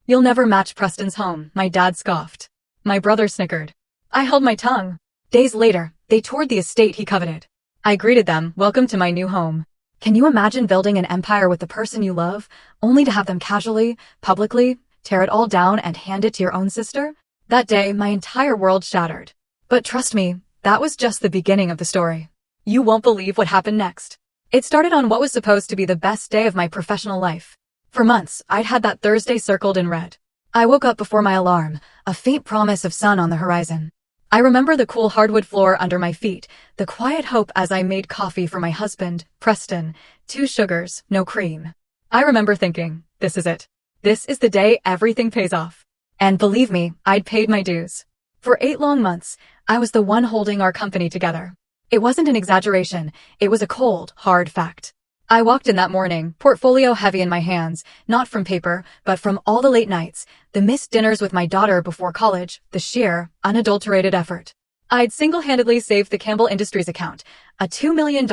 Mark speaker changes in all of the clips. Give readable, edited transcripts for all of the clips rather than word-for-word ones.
Speaker 1: "You'll never match Preston's home," my dad scoffed. My brother snickered. I held my tongue. Days later, they toured the estate he coveted. I greeted them, "Welcome to my new home." Can you imagine building an empire with the person you love, only to have them casually, publicly, tear it all down and hand it to your own sister? That day, my entire world shattered. But trust me, that was just the beginning of the story. You won't believe what happened next. It started on what was supposed to be the best day of my professional life. For months, I'd had that Thursday circled in red. I woke up before my alarm, a faint promise of sun on the horizon. I remember the cool hardwood floor under my feet, the quiet hope as I made coffee for my husband, Preston, 2 sugars, no cream. I remember thinking, this is it. This is the day everything pays off. And believe me, I'd paid my dues. For 8 long months, I was the one holding our company together. It wasn't an exaggeration, it was a cold, hard fact. I walked in that morning, portfolio heavy in my hands, not from paper, but from all the late nights, the missed dinners with my daughter before college, the sheer, unadulterated effort. I'd single-handedly saved the Campbell Industries account, a $2 million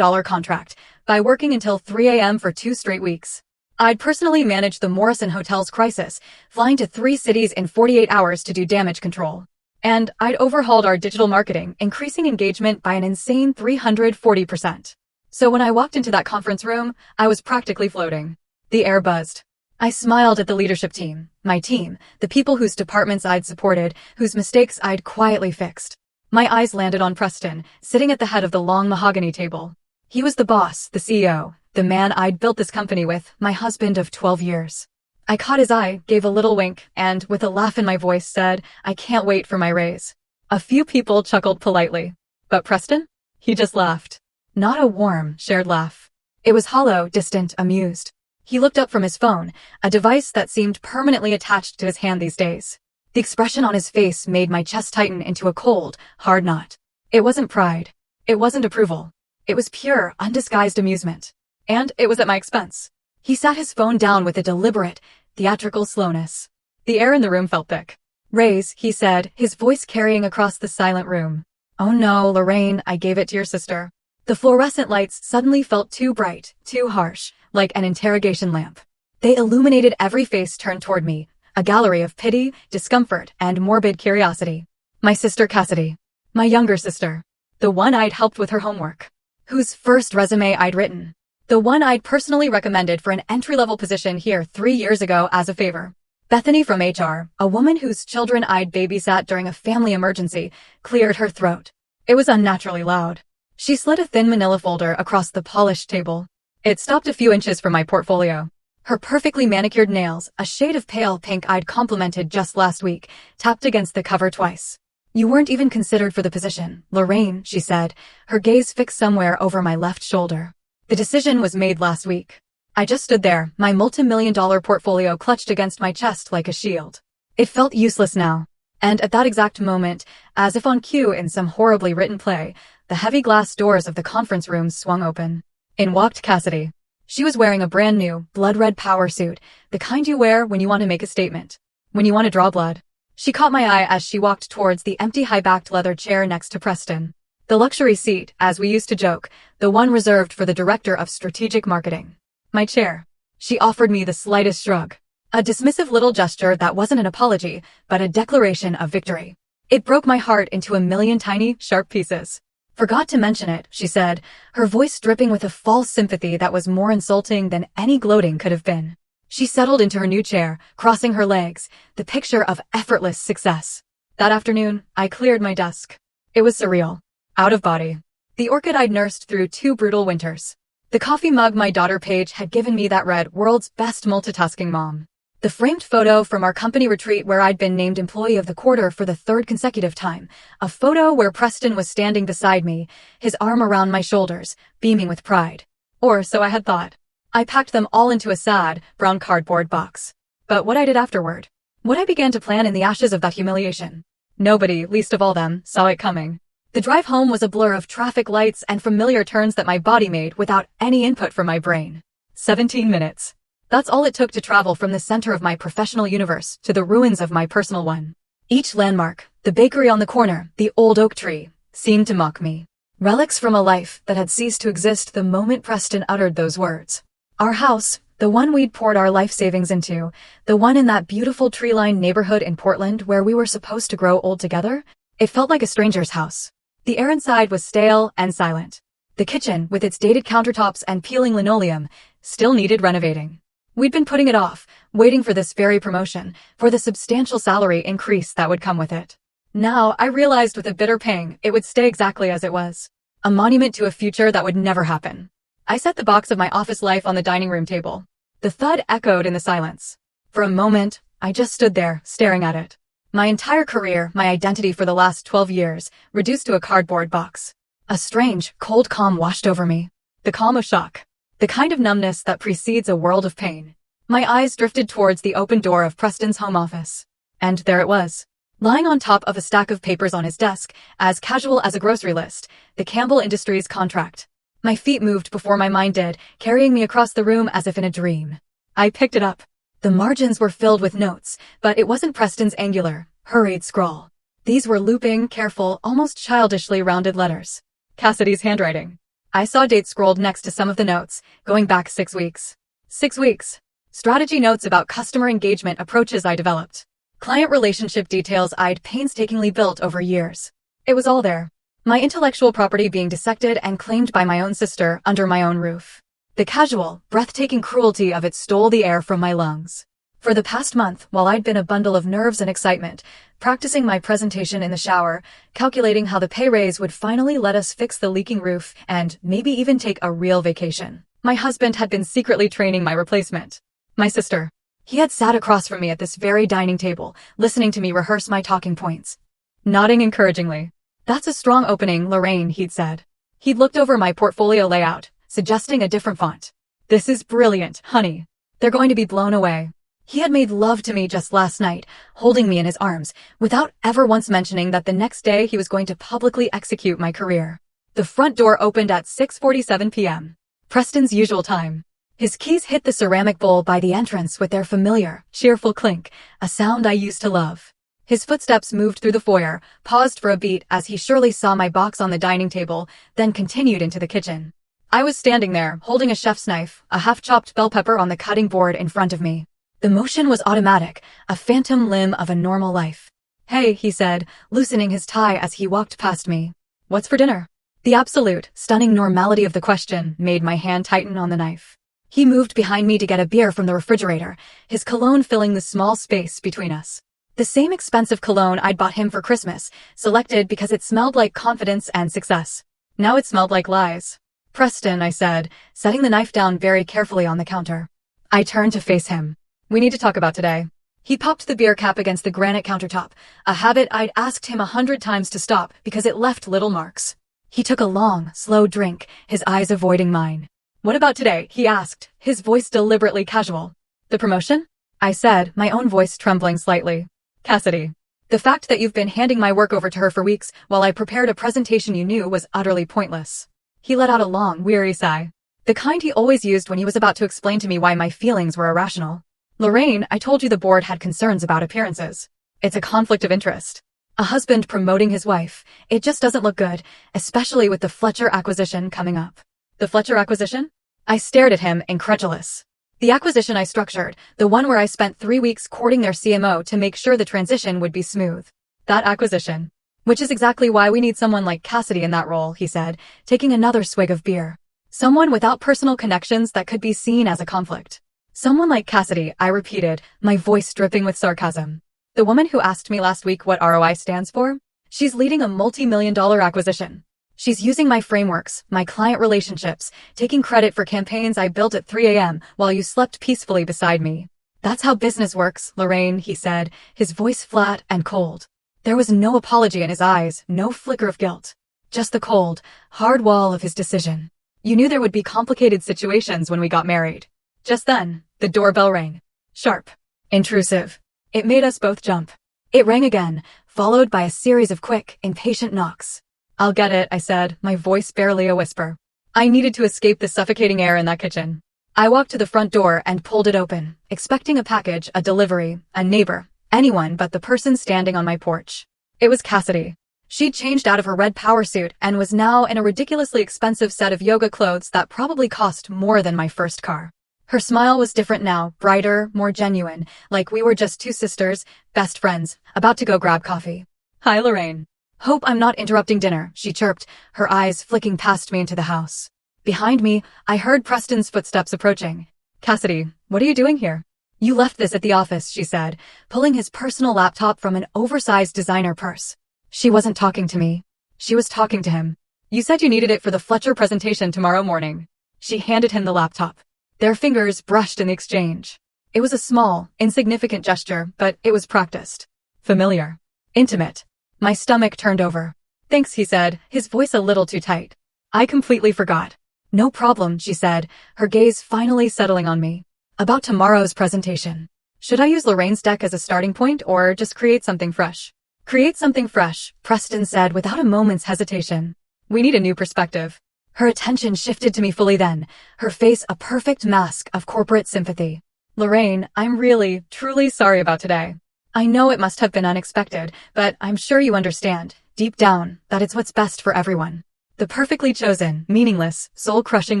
Speaker 1: contract, by working until 3 a.m. for 2 straight weeks. I'd personally managed the Morrison Hotel's crisis, flying to 3 cities in 48 hours to do damage control. And I'd overhauled our digital marketing, increasing engagement by an insane 340%. So when I walked into that conference room, I was practically floating. The air buzzed. I smiled at the leadership team, my team, the people whose departments I'd supported, whose mistakes I'd quietly fixed. My eyes landed on Preston, sitting at the head of the long mahogany table. He was the boss, the CEO, the man I'd built this company with, my husband of 12 years. I caught his eye, gave a little wink, and, with a laugh in my voice, said, "I can't wait for my raise." A few people chuckled politely. But Preston? He just laughed. Not a warm, shared laugh. It was hollow, distant, amused. He looked up from his phone, a device that seemed permanently attached to his hand these days. The expression on his face made my chest tighten into a cold, hard knot. It wasn't pride. It wasn't approval. It was pure, undisguised amusement. And it was at my expense. He sat his phone down with a deliberate, theatrical slowness. The air in the room felt thick. "Raise," he said, his voice carrying across the silent room. "Oh no, Lorraine, I gave it to your sister." The fluorescent lights suddenly felt too bright, too harsh, like an interrogation lamp. They illuminated every face turned toward me, a gallery of pity, discomfort, and morbid curiosity. My sister Cassidy. My younger sister. The one I'd helped with her homework. Whose first resume I'd written. The one I'd personally recommended for an entry-level position here 3 years ago as a favor. Bethany from HR, a woman whose children I'd babysat during a family emergency, cleared her throat. It was unnaturally loud. She slid a thin manila folder across the polished table. It stopped a few inches from my portfolio. Her perfectly manicured nails, a shade of pale pink I'd complimented just last week, tapped against the cover twice. "You weren't even considered for the position, Lorraine," she said, her gaze fixed somewhere over my left shoulder. "The decision was made last week." I just stood there, my multi-million-dollar portfolio clutched against my chest like a shield. It felt useless now. And at that exact moment, as if on cue in some horribly written play, the heavy glass doors of the conference room swung open. In walked Cassidy. She was wearing a brand new, blood-red power suit, the kind you wear when you want to make a statement. When you want to draw blood. She caught my eye as she walked towards the empty high-backed leather chair next to Preston. The luxury seat, as we used to joke, the one reserved for the director of strategic marketing. My chair. She offered me the slightest shrug. A dismissive little gesture that wasn't an apology, but a declaration of victory. It broke my heart into a million tiny, sharp pieces. "Forgot to mention it," she said, her voice dripping with a false sympathy that was more insulting than any gloating could have been. She settled into her new chair, crossing her legs, the picture of effortless success. That afternoon, I cleared my desk. It was surreal. Out of body. The orchid I'd nursed through 2 brutal winters. The coffee mug my daughter Paige had given me that read "World's Best Multitasking Mom." The framed photo from our company retreat where I'd been named Employee of the Quarter for the 3rd consecutive time. A photo where Preston was standing beside me, his arm around my shoulders, beaming with pride. Or so I had thought. I packed them all into a sad, brown cardboard box. But what I did afterward, what I began to plan in the ashes of that humiliation, nobody, least of all them, saw it coming. The drive home was a blur of traffic lights and familiar turns that my body made without any input from my brain. 17 minutes. That's all it took to travel from the center of my professional universe to the ruins of my personal one. Each landmark, the bakery on the corner, the old oak tree, seemed to mock me. Relics from a life that had ceased to exist the moment Preston uttered those words. Our house, The one we'd poured our life savings into. The one in that beautiful tree-lined neighborhood in Portland where we were supposed to grow old together. It felt like a stranger's house. The air inside was stale and silent. The kitchen, with its dated countertops and peeling linoleum, still needed renovating. We'd been putting it off, waiting for this very promotion, for the substantial salary increase that would come with it. Now, I realized with a bitter pang, it would stay exactly as it was. A monument to a future that would never happen. I set the box of my office life on the dining room table. The thud echoed in the silence. For a moment, I just stood there, staring at it. My entire career, my identity for the last 12 years, reduced to a cardboard box. A strange, cold calm washed over me. The calm of shock. The kind of numbness that precedes a world of pain. My eyes drifted towards the open door of Preston's home office. And there it was. Lying on top of a stack of papers on his desk, as casual as a grocery list, the Campbell Industries contract. My feet moved before my mind did, carrying me across the room as if in a dream. I picked it up. The margins were filled with notes, but it wasn't Preston's angular, hurried scrawl. These were looping, careful, almost childishly rounded letters. Cassidy's handwriting. I saw dates scrolled next to some of the notes, going back 6 weeks. 6 weeks. Strategy notes about customer engagement approaches I developed. Client relationship details I'd painstakingly built over years. It was all there. My intellectual property being dissected and claimed by my own sister under my own roof. The casual, breathtaking cruelty of it stole the air from my lungs. For the past month, while I'd been a bundle of nerves and excitement, practicing my presentation in the shower, calculating how the pay raise would finally let us fix the leaking roof and maybe even take a real vacation, my husband had been secretly training my replacement. My sister. He had sat across from me at this very dining table, listening to me rehearse my talking points. Nodding encouragingly. "That's a strong opening, Lorraine," he'd said. He'd looked over my portfolio layout, suggesting a different font. "This is brilliant, honey. They're going to be blown away." He had made love to me just last night, holding me in his arms, without ever once mentioning that the next day he was going to publicly execute my career. The front door opened at 6:47 p.m. Preston's usual time. His keys hit the ceramic bowl by the entrance with their familiar, cheerful clink, a sound I used to love. His footsteps moved through the foyer, paused for a beat as he surely saw my box on the dining table, then continued into the kitchen. I was standing there, holding a chef's knife, a half-chopped bell pepper on the cutting board in front of me. The motion was automatic, a phantom limb of a normal life. "Hey," he said, loosening his tie as he walked past me. "What's for dinner?" The absolute, stunning normality of the question made my hand tighten on the knife. He moved behind me to get a beer from the refrigerator, his cologne filling the small space between us. The same expensive cologne I'd bought him for Christmas, selected because it smelled like confidence and success. Now it smelled like lies. "Preston," I said, setting the knife down very carefully on the counter. I turned to face him. "We need to talk about today." He popped the beer cap against the granite countertop, a habit I'd asked him 100 times to stop because it left little marks. He took a long, slow drink, his eyes avoiding mine. "What about today?" he asked, his voice deliberately casual. "The promotion?" I said, my own voice trembling slightly. "Cassidy. The fact that you've been handing my work over to her for weeks while I prepared a presentation you knew was utterly pointless." He let out a long, weary sigh. The kind he always used when he was about to explain to me why my feelings were irrational. "Lorraine, I told you the board had concerns about appearances. It's a conflict of interest. A husband promoting his wife. It just doesn't look good, especially with the Fletcher acquisition coming up." "The Fletcher acquisition?" I stared at him, incredulous. "The acquisition I structured, the one where I spent 3 weeks courting their CMO to make sure the transition would be smooth. That acquisition. Which is exactly why we need someone like Cassidy in that role," he said, taking another swig of beer. "Someone without personal connections that could be seen as a conflict." "Someone like Cassidy," I repeated, my voice dripping with sarcasm. "The woman who asked me last week what ROI stands for? She's leading a multi-million-dollar acquisition. She's using my frameworks, my client relationships, taking credit for campaigns I built at 3 a.m. while you slept peacefully beside me. That's how business works, Lorraine," he said, his voice flat and cold. There was no apology in his eyes, no flicker of guilt. Just the cold, hard wall of his decision. "You knew there would be complicated situations when we got married." Just then, the doorbell rang. Sharp. Intrusive. It made us both jump. It rang again, followed by a series of quick, impatient knocks. "I'll get it," I said, my voice barely a whisper. I needed to escape the suffocating air in that kitchen. I walked to the front door and pulled it open, expecting a package, a delivery, a neighbor, anyone but the person standing on my porch. It was Cassidy. She'd changed out of her red power suit and was now in a ridiculously expensive set of yoga clothes that probably cost more than my first car. Her smile was different now, brighter, more genuine, like we were just two sisters, best friends, about to go grab coffee. Hi, Lorraine. Hope I'm not interrupting dinner, she chirped, her eyes flicking past me into the house. Behind me, I heard Preston's footsteps approaching. Cassidy, what are you doing here? You left this at the office, she said, pulling his personal laptop from an oversized designer purse. She wasn't talking to me. She was talking to him. You said you needed it for the Fletcher presentation tomorrow morning. She handed him the laptop. Their fingers brushed in the exchange. It was a small, insignificant gesture, but it was practiced. Familiar. Intimate. My stomach turned over. Thanks, he said, his voice a little too tight. I completely forgot. No problem, she said, her gaze finally settling on me. About tomorrow's presentation. Should I use Lorraine's deck as a starting point or just create something fresh? Create something fresh, Preston said without a moment's hesitation. We need a new perspective. Her attention shifted to me fully then, her face a perfect mask of corporate sympathy. Lorraine, I'm really, truly sorry about today. I know it must have been unexpected, but I'm sure you understand, deep down, that it's what's best for everyone. The perfectly chosen, meaningless, soul-crushing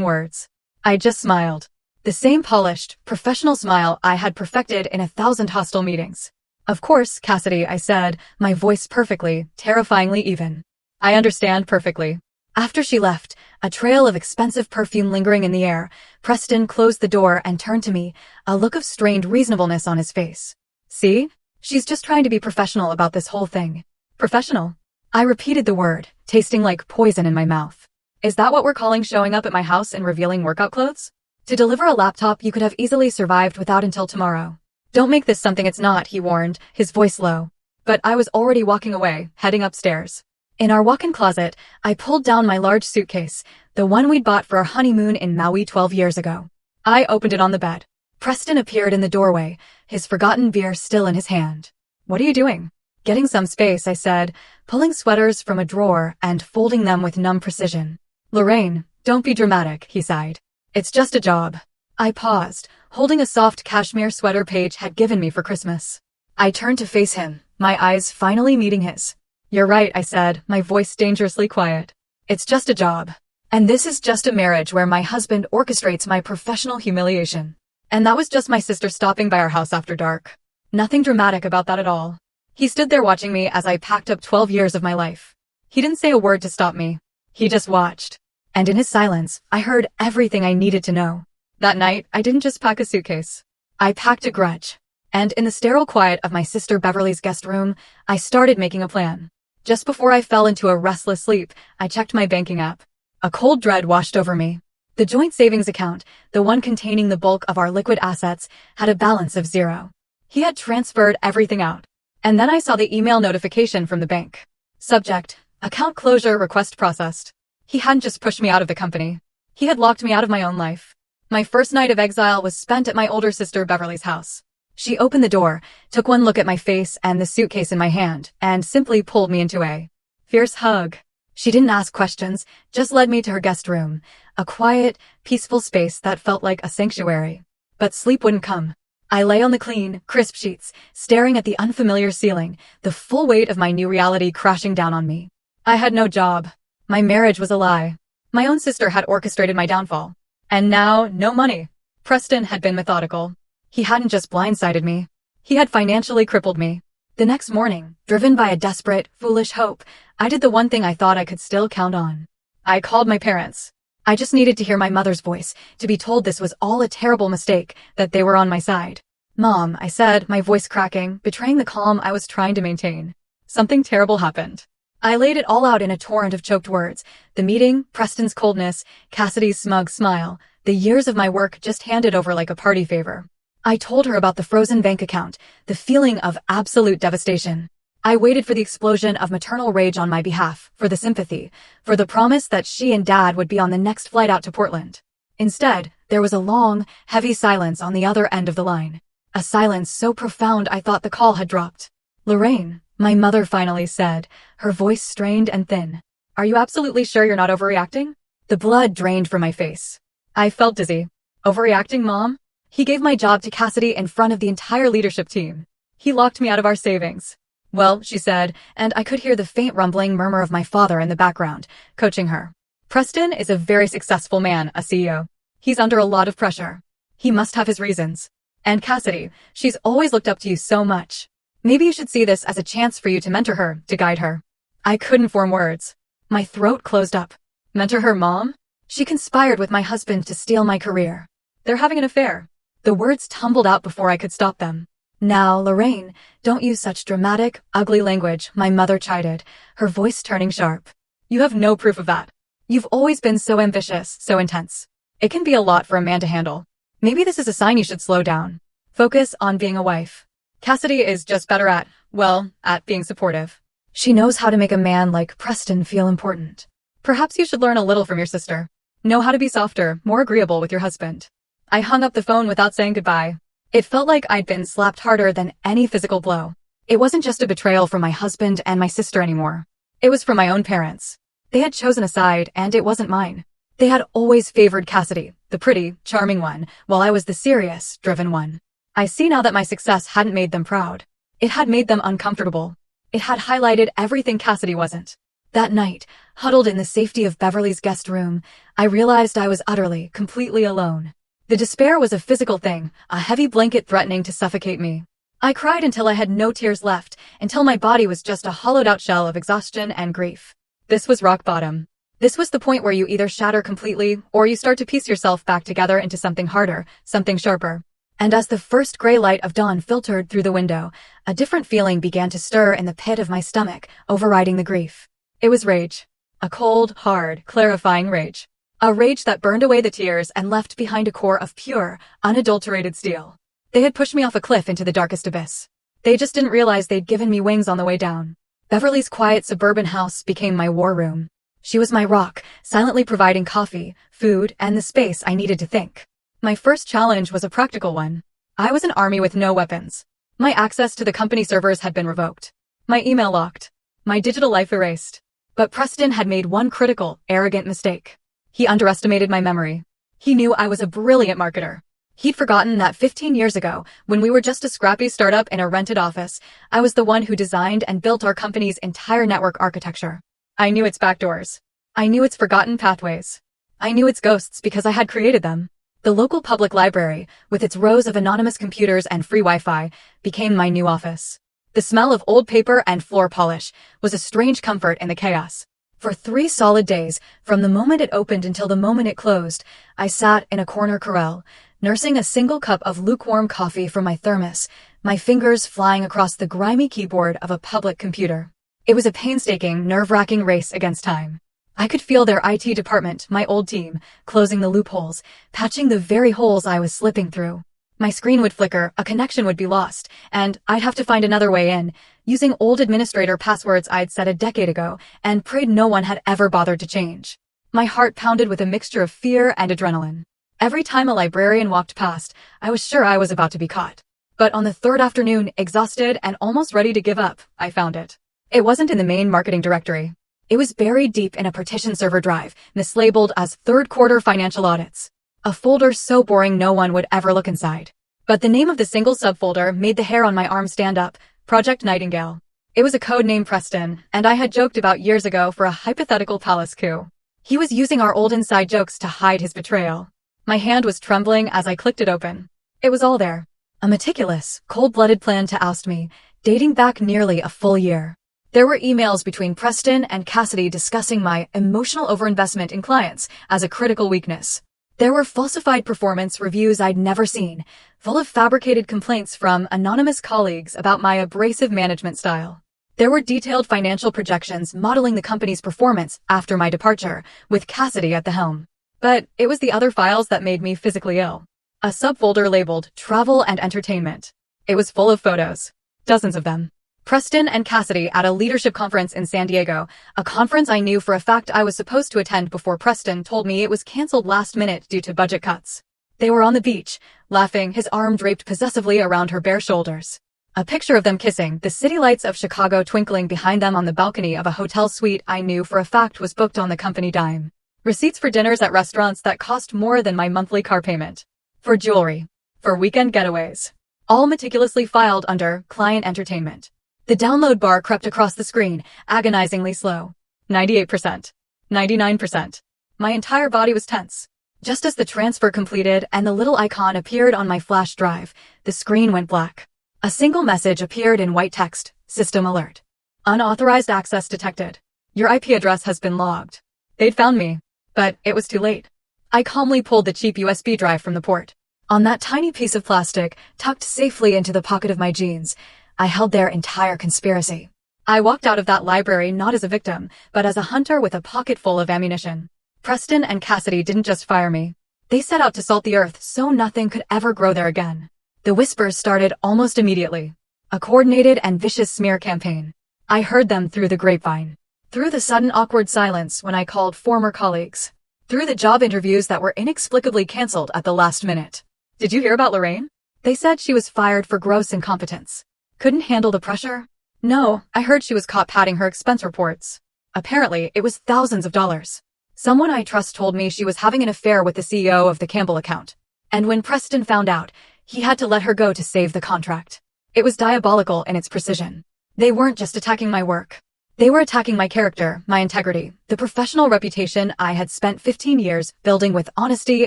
Speaker 1: words. I just smiled. The same polished, professional smile I had perfected in 1,000 hostile meetings. Of course, Cassidy, I said, my voice perfectly, terrifyingly even. I understand perfectly. After she left, a trail of expensive perfume lingering in the air, Preston closed the door and turned to me, a look of strained reasonableness on his face. See? She's just trying to be professional about this whole thing. Professional? I repeated the word, tasting like poison in my mouth. Is that what we're calling showing up at my house and revealing workout clothes? To deliver a laptop you could have easily survived without until tomorrow. Don't make this something it's not, he warned, his voice low. But I was already walking away, heading upstairs. In our walk-in closet, I pulled down my large suitcase, the one we'd bought for our honeymoon in Maui 12 years ago. I opened it on the bed. Preston appeared in the doorway, his forgotten beer still in his hand. What are you doing? Getting some space, I said, pulling sweaters from a drawer and folding them with numb precision. Lorraine, don't be dramatic, he sighed. It's just a job. I paused, holding a soft cashmere sweater Paige had given me for Christmas. I turned to face him, my eyes finally meeting his. You're right, I said, my voice dangerously quiet. It's just a job. And this is just a marriage where my husband orchestrates my professional humiliation. And that was just my sister stopping by our house after dark. Nothing dramatic about that at all. He stood there watching me as I packed up 12 years of my life. He didn't say a word to stop me. He just watched. And in his silence, I heard everything I needed to know. That night, I didn't just pack a suitcase. I packed a grudge. And in the sterile quiet of my sister Beverly's guest room, I started making a plan. Just before I fell into a restless sleep, I checked my banking app. A cold dread washed over me. The joint savings account, the one containing the bulk of our liquid assets, had a balance of 0. He had transferred everything out. And then I saw the email notification from the bank. Subject: account closure request processed. He hadn't just pushed me out of the company. He had locked me out of my own life. My first night of exile was spent at my older sister Beverly's house. She opened the door, took one look at my face and the suitcase in my hand, and simply pulled me into a fierce hug. She didn't ask questions, just led me to her guest room, a quiet, peaceful space that felt like a sanctuary. But sleep wouldn't come. I lay on the clean, crisp sheets, staring at the unfamiliar ceiling, the full weight of my new reality crashing down on me. I had no job. My marriage was a lie. My own sister had orchestrated my downfall. And now, no money. Preston had been methodical. He hadn't just blindsided me. He had financially crippled me. The next morning, driven by a desperate, foolish hope, I did the one thing I thought I could still count on. I called my parents. I just needed to hear my mother's voice, to be told this was all a terrible mistake, that they were on my side. Mom, I said, my voice cracking, betraying the calm I was trying to maintain. Something terrible happened. I laid it all out in a torrent of choked words. The meeting, Preston's coldness, Cassidy's smug smile, the years of my work just handed over like a party favor. I told her about the frozen bank account, the feeling of absolute devastation. I waited for the explosion of maternal rage on my behalf, for the sympathy, for the promise that she and Dad would be on the next flight out to Portland. Instead, there was a long, heavy silence on the other end of the line. A silence so profound I thought the call had dropped. Lorraine, my mother finally said, her voice strained and thin. Are you absolutely sure you're not overreacting? The blood drained from my face. I felt dizzy. Overreacting, Mom? He gave my job to Cassidy in front of the entire leadership team. He locked me out of our savings. Well, she said, and I could hear the faint rumbling murmur of my father in the background, coaching her. Preston is a very successful man, a CEO. He's under a lot of pressure. He must have his reasons. And Cassidy, she's always looked up to you so much. Maybe you should see this as a chance for you to mentor her, to guide her. I couldn't form words. My throat closed up. Mentor her, Mom? She conspired with my husband to steal my career. They're having an affair. The words tumbled out before I could stop them. Now, Lorraine, don't use such dramatic, ugly language, my mother chided, her voice turning sharp. You have no proof of that. You've always been so ambitious, so intense. It can be a lot for a man to handle. Maybe this is a sign you should slow down. Focus on being a wife. Cassidy is just better at being supportive. She knows how to make a man like Preston feel important. Perhaps you should learn a little from your sister. Know how to be softer, more agreeable with your husband. I hung up the phone without saying goodbye. It felt like I'd been slapped harder than any physical blow. It wasn't just a betrayal from my husband and my sister anymore. It was from my own parents. They had chosen a side, and it wasn't mine. They had always favored Cassidy, the pretty, charming one, while I was the serious, driven one. I see now that my success hadn't made them proud. It had made them uncomfortable. It had highlighted everything Cassidy wasn't. That night, huddled in the safety of Beverly's guest room, I realized I was utterly, completely alone. The despair was a physical thing, a heavy blanket threatening to suffocate me. I cried until I had no tears left, until my body was just a hollowed-out shell of exhaustion and grief. This was rock bottom. This was the point where you either shatter completely, or you start to piece yourself back together into something harder, something sharper. And as the first gray light of dawn filtered through the window, a different feeling began to stir in the pit of my stomach, overriding the grief. It was rage. A cold, hard, clarifying rage. A rage that burned away the tears and left behind a core of pure, unadulterated steel. They had pushed me off a cliff into the darkest abyss. They just didn't realize they'd given me wings on the way down. Beverly's quiet suburban house became my war room. She was my rock, silently providing coffee, food, and the space I needed to think. My first challenge was a practical one. I was an army with no weapons. My access to the company servers had been revoked. My email locked. My digital life erased. But Preston had made one critical, arrogant mistake. He underestimated my memory. He knew I was a brilliant marketer. He'd forgotten that 15 years ago, when we were just a scrappy startup in a rented office, I was the one who designed and built our company's entire network architecture. I knew its backdoors. I knew its forgotten pathways. I knew its ghosts because I had created them. The local public library, with its rows of anonymous computers and free Wi-Fi, became my new office. The smell of old paper and floor polish was a strange comfort in the chaos. For 3 solid days, from the moment it opened until the moment it closed, I sat in a corner corral, nursing a single cup of lukewarm coffee from my thermos, my fingers flying across the grimy keyboard of a public computer. It was a painstaking, nerve-wracking race against time. I could feel their IT department, my old team, closing the loopholes, patching the very holes I was slipping through. My screen would flicker, a connection would be lost, and I'd have to find another way in, using old administrator passwords I'd set a decade ago and prayed no one had ever bothered to change. My heart pounded with a mixture of fear and adrenaline. Every time a librarian walked past, I was sure I was about to be caught. But on the 3rd afternoon, exhausted and almost ready to give up, I found it. It wasn't in the main marketing directory. It was buried deep in a partition server drive, mislabeled as 3rd quarter financial audits. A folder so boring no one would ever look inside. But the name of the single subfolder made the hair on my arm stand up, Project Nightingale. It was a code name Preston, and I had joked about years ago for a hypothetical palace coup. He was using our old inside jokes to hide his betrayal. My hand was trembling as I clicked it open. It was all there. A meticulous, cold-blooded plan to oust me, dating back nearly a full year. There were emails between Preston and Cassidy discussing my emotional overinvestment in clients as a critical weakness. There were falsified performance reviews I'd never seen, full of fabricated complaints from anonymous colleagues about my abrasive management style. There were detailed financial projections modeling the company's performance after my departure, with Cassidy at the helm. But it was the other files that made me physically ill. A subfolder labeled Travel and Entertainment. It was full of photos. Dozens of them. Preston and Cassidy at a leadership conference in San Diego, a conference I knew for a fact I was supposed to attend before Preston told me it was canceled last minute due to budget cuts. They were on the beach, laughing, his arm draped possessively around her bare shoulders. A picture of them kissing, the city lights of Chicago twinkling behind them on the balcony of a hotel suite I knew for a fact was booked on the company dime. Receipts for dinners at restaurants that cost more than my monthly car payment. For jewelry. For weekend getaways. All meticulously filed under Client Entertainment. The download bar crept across the screen, agonizingly slow. 98%. 99%. My entire body was tense. Just as the transfer completed and the little icon appeared on my flash drive, the screen went black. A single message appeared in white text: System alert. Unauthorized access detected. Your IP address has been logged. They'd found me, but it was too late. I calmly pulled the cheap USB drive from the port. On that tiny piece of plastic, tucked safely into the pocket of my jeans, I held their entire conspiracy. I walked out of that library not as a victim, but as a hunter with a pocket full of ammunition. Preston and Cassidy didn't just fire me. They set out to salt the earth so nothing could ever grow there again. The whispers started almost immediately. A coordinated and vicious smear campaign. I heard them through the grapevine. Through the sudden awkward silence when I called former colleagues. Through the job interviews that were inexplicably canceled at the last minute. Did you hear about Lorraine? They said she was fired for gross incompetence. Couldn't handle the pressure? No, I heard she was caught padding her expense reports. Apparently, it was thousands of dollars. Someone I trust told me she was having an affair with the CEO of the Campbell account. And when Preston found out, he had to let her go to save the contract. It was diabolical in its precision. They weren't just attacking my work. They were attacking my character, my integrity, the professional reputation I had spent 15 years building with honesty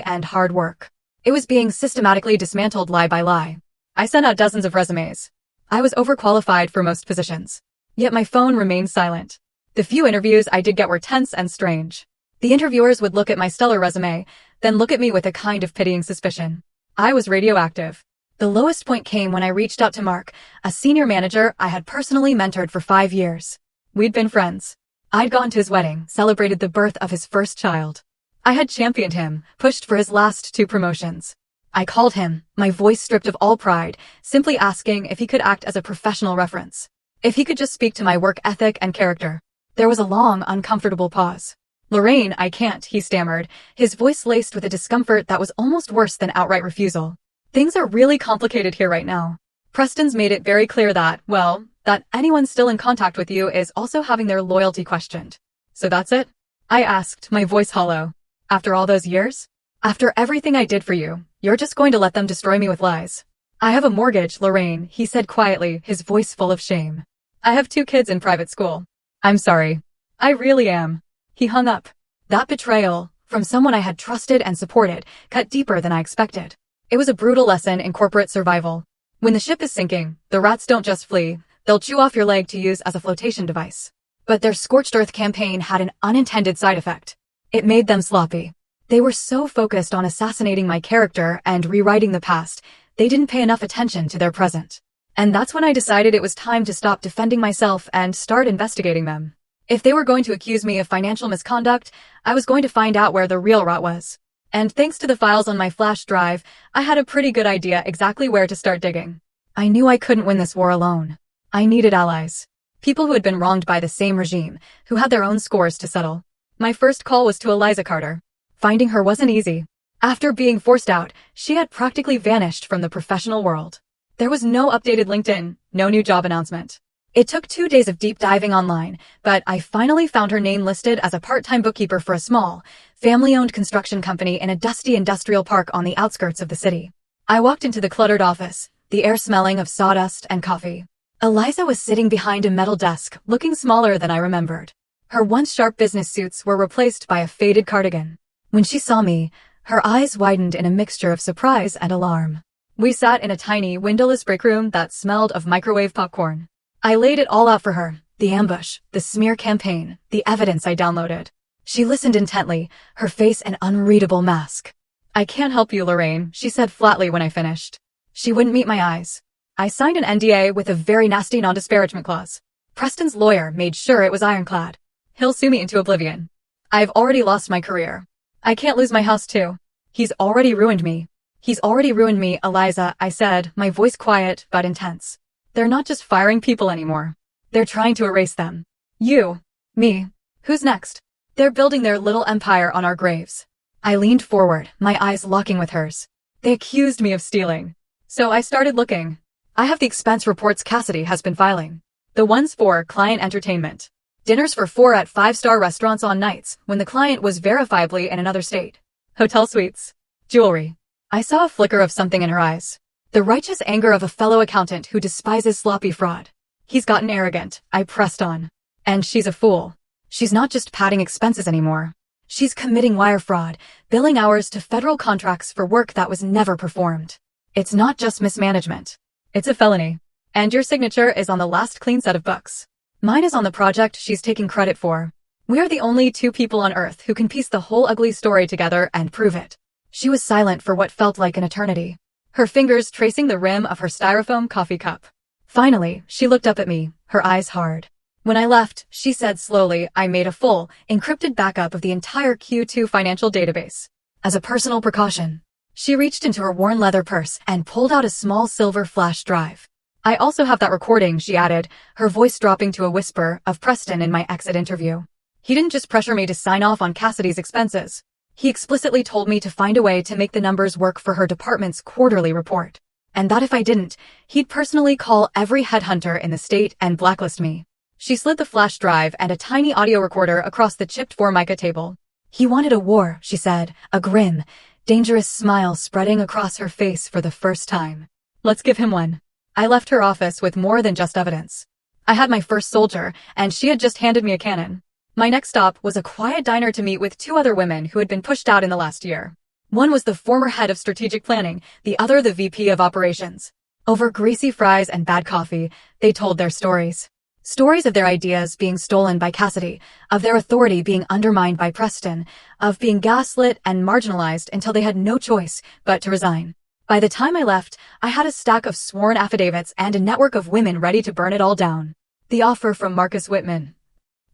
Speaker 1: and hard work. It was being systematically dismantled lie by lie. I sent out dozens of resumes. I was overqualified for most positions. Yet my phone remained silent. The few interviews I did get were tense and strange. The interviewers would look at my stellar resume, then look at me with a kind of pitying suspicion. I was radioactive. The lowest point came when I reached out to Mark, a senior manager I had personally mentored for 5 years. We'd been friends. I'd gone to his wedding, celebrated the birth of his first child. I had championed him, pushed for his last 2 promotions. I called him, my voice stripped of all pride, simply asking if he could act as a professional reference. If he could just speak to my work ethic and character. There was a long, uncomfortable pause. Lorraine, I can't, he stammered, his voice laced with a discomfort that was almost worse than outright refusal. Things are really complicated here right now. Preston's made it very clear that, well, that anyone still in contact with you is also having their loyalty questioned. So that's it? I asked, my voice hollow. After all those years? After everything I did for you, you're just going to let them destroy me with lies. I have a mortgage, Lorraine, he said quietly, his voice full of shame. I have 2 kids in private school. I'm sorry. I really am. He hung up. That betrayal, from someone I had trusted and supported, cut deeper than I expected. It was a brutal lesson in corporate survival. When the ship is sinking, the rats don't just flee, they'll chew off your leg to use as a flotation device. But their scorched earth campaign had an unintended side effect. It made them sloppy. They were so focused on assassinating my character and rewriting the past, they didn't pay enough attention to their present. And that's when I decided it was time to stop defending myself and start investigating them. If they were going to accuse me of financial misconduct, I was going to find out where the real rot was. And thanks to the files on my flash drive, I had a pretty good idea exactly where to start digging. I knew I couldn't win this war alone. I needed allies. People who had been wronged by the same regime, who had their own scores to settle. My first call was to Eliza Carter. Finding her wasn't easy. After being forced out, she had practically vanished from the professional world. There was no updated LinkedIn, no new job announcement. It took 2 days of deep diving online, but I finally found her name listed as a part-time bookkeeper for a small, family-owned construction company in a dusty industrial park on the outskirts of the city. I walked into the cluttered office, the air smelling of sawdust and coffee. Eliza was sitting behind a metal desk, looking smaller than I remembered. Her once sharp business suits were replaced by a faded cardigan. When she saw me, her eyes widened in a mixture of surprise and alarm. We sat in a tiny, windowless break room that smelled of microwave popcorn. I laid it all out for her, the ambush, the smear campaign, the evidence I downloaded. She listened intently, her face an unreadable mask. I can't help you, Lorraine, she said flatly when I finished. She wouldn't meet my eyes. I signed an NDA with a very nasty non-disparagement clause. Preston's lawyer made sure it was ironclad. He'll sue me into oblivion. I've already lost my career. I can't lose my house too. He's already ruined me. He's already ruined me, Eliza, I said, my voice quiet but intense. They're not just firing people anymore. They're trying to erase them. You. Me. Who's next? They're building their little empire on our graves. I leaned forward, my eyes locking with hers. They accused me of stealing. So I started looking. I have the expense reports Cassidy has been filing. The ones for client entertainment. Dinners for 4 at 5-star restaurants on nights when the client was verifiably in another state. Hotel suites. Jewelry. I saw a flicker of something in her eyes. The righteous anger of a fellow accountant who despises sloppy fraud. He's gotten arrogant, I pressed on. And she's a fool. She's not just padding expenses anymore. She's committing wire fraud, billing hours to federal contracts for work that was never performed. It's not just mismanagement. It's a felony. And your signature is on the last clean set of books. Mine is on the project she's taking credit for. We are the only two people on Earth who can piece the whole ugly story together and prove it. She was silent for what felt like an eternity, her fingers tracing the rim of her styrofoam coffee cup. Finally, she looked up at me, her eyes hard. When I left, she said slowly, I made a full, encrypted backup of the entire Q2 financial database. As a personal precaution, she reached into her worn leather purse and pulled out a small silver flash drive. I also have that recording, she added, her voice dropping to a whisper, of Preston in my exit interview. He didn't just pressure me to sign off on Cassidy's expenses. He explicitly told me to find a way to make the numbers work for her department's quarterly report. And that if I didn't, he'd personally call every headhunter in the state and blacklist me. She slid the flash drive and a tiny audio recorder across the chipped Formica table. He wanted a war, she said, a grim, dangerous smile spreading across her face for the first time. Let's give him one. I left her office with more than just evidence. I had my first soldier, and she had just handed me a cannon. My next stop was a quiet diner to meet with two other women who had been pushed out in the last year. One was the former head of strategic planning, the other the VP of operations. Over greasy fries and bad coffee, they told their stories. Stories of their ideas being stolen by Cassidy, of their authority being undermined by Preston, of being gaslit and marginalized until they had no choice but to resign. By the time I left, I had a stack of sworn affidavits and a network of women ready to burn it all down. The offer from Marcus Whitman,